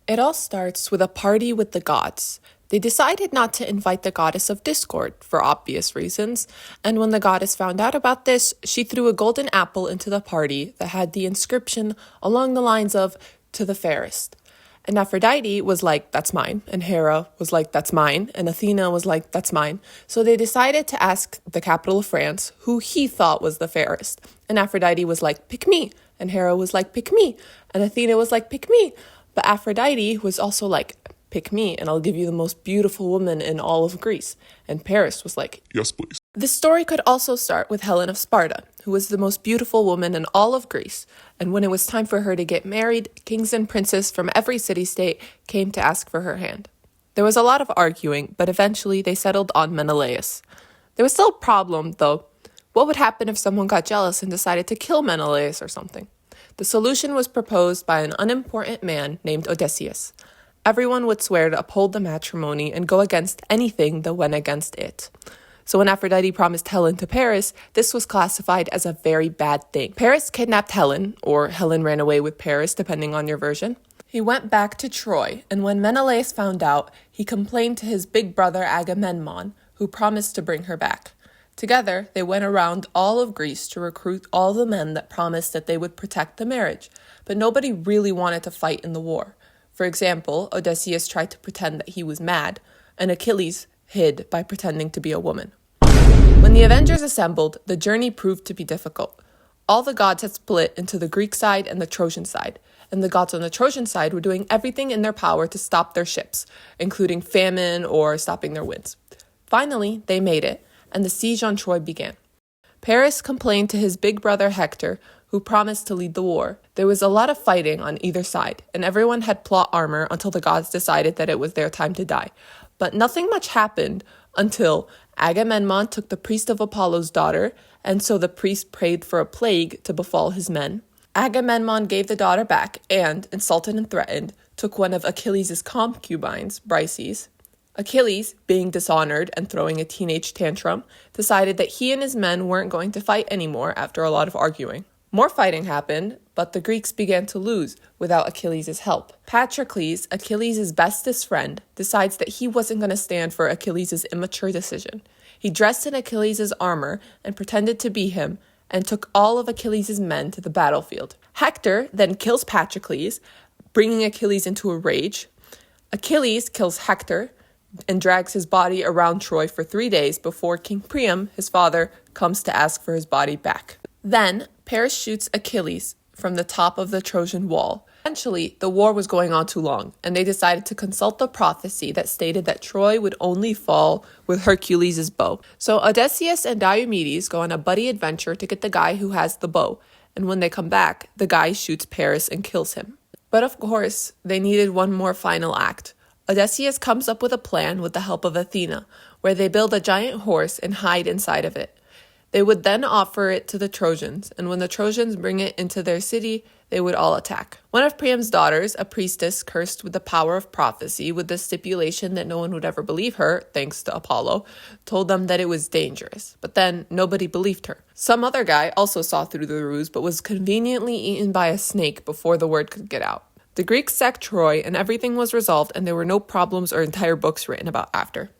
It all starts with a party with the gods. They decided not to invite the goddess of discord, for obvious reasons, and when the goddess found out about this, she threw a golden apple into the party that had the inscription along the lines of, "To the fairest." And Aphrodite was like, "That's mine," and Hera was like, "That's mine," and Athena was like, "That's mine." So they decided to ask the capital of France who he thought was the fairest. And Aphrodite was like, "Pick me," and Hera was like, "Pick me," and Athena was like, "Pick me." But Aphrodite was also like, "Pick me, and I'll give you the most beautiful woman in all of Greece." And Paris was like, "Yes, please." This story could also start with Helen of Sparta, who was the most beautiful woman in all of Greece. And when it was time for her to get married, kings and princes from every city-state came to ask for her hand. There was a lot of arguing, but eventually they settled on Menelaus. There was still a problem, though. What would happen if someone got jealous and decided to kill Menelaus or something? The solution was proposed by an unimportant man named Odysseus. Everyone would swear to uphold the matrimony and go against anything that went against it. So when Aphrodite promised Helen to Paris, this was classified as a very bad thing. Paris kidnapped Helen, or Helen ran away with Paris, depending on your version. He went back to Troy, and when Menelaus found out, he complained to his big brother Agamemnon, who promised to bring her back. Together, they went around all of Greece to recruit all the men that promised that they would protect the marriage, but nobody really wanted to fight in the war. For example, Odysseus tried to pretend that he was mad, and Achilles hid by pretending to be a woman. When the Avengers assembled, the journey proved to be difficult. All the gods had split into the Greek side and the Trojan side, and the gods on the Trojan side were doing everything in their power to stop their ships, including famine or stopping their winds. Finally, they made it, and the siege on Troy began. Paris complained to his big brother Hector, who promised to lead the war. There was a lot of fighting on either side, and everyone had plot armor until the gods decided that it was their time to die. But nothing much happened until Agamemnon took the priest of Apollo's daughter, and so the priest prayed for a plague to befall his men. Agamemnon gave the daughter back and, insulted and threatened, took one of Achilles' concubines, Briseis. Achilles, being dishonored and throwing a teenage tantrum, decided that he and his men weren't going to fight anymore after a lot of arguing. More fighting happened, but the Greeks began to lose without Achilles' help. Patroclus, Achilles' bestest friend, decides that he wasn't going to stand for Achilles' immature decision. He dressed in Achilles' armor and pretended to be him, and took all of Achilles' men to the battlefield. Hector then kills Patroclus, bringing Achilles into a rage. Achilles kills Hector and drags his body around Troy for 3 days before King Priam, his father, comes to ask for his body back. Then, Paris shoots Achilles from the top of the Trojan wall. Eventually, the war was going on too long, and they decided to consult the prophecy that stated that Troy would only fall with Hercules' bow. So Odysseus and Diomedes go on a buddy adventure to get the guy who has the bow, and when they come back, the guy shoots Paris and kills him. But of course, they needed one more final act. Odysseus comes up with a plan with the help of Athena, where they build a giant horse and hide inside of it. They would then offer it to the Trojans, and when the Trojans bring it into their city, they would all attack. One of Priam's daughters, a priestess cursed with the power of prophecy with the stipulation that no one would ever believe her, thanks to Apollo, told them that it was dangerous. But then nobody believed her. Some other guy also saw through the ruse, but was conveniently eaten by a snake before the word could get out. The Greeks sacked Troy, and everything was resolved, and there were no problems or entire books written about after.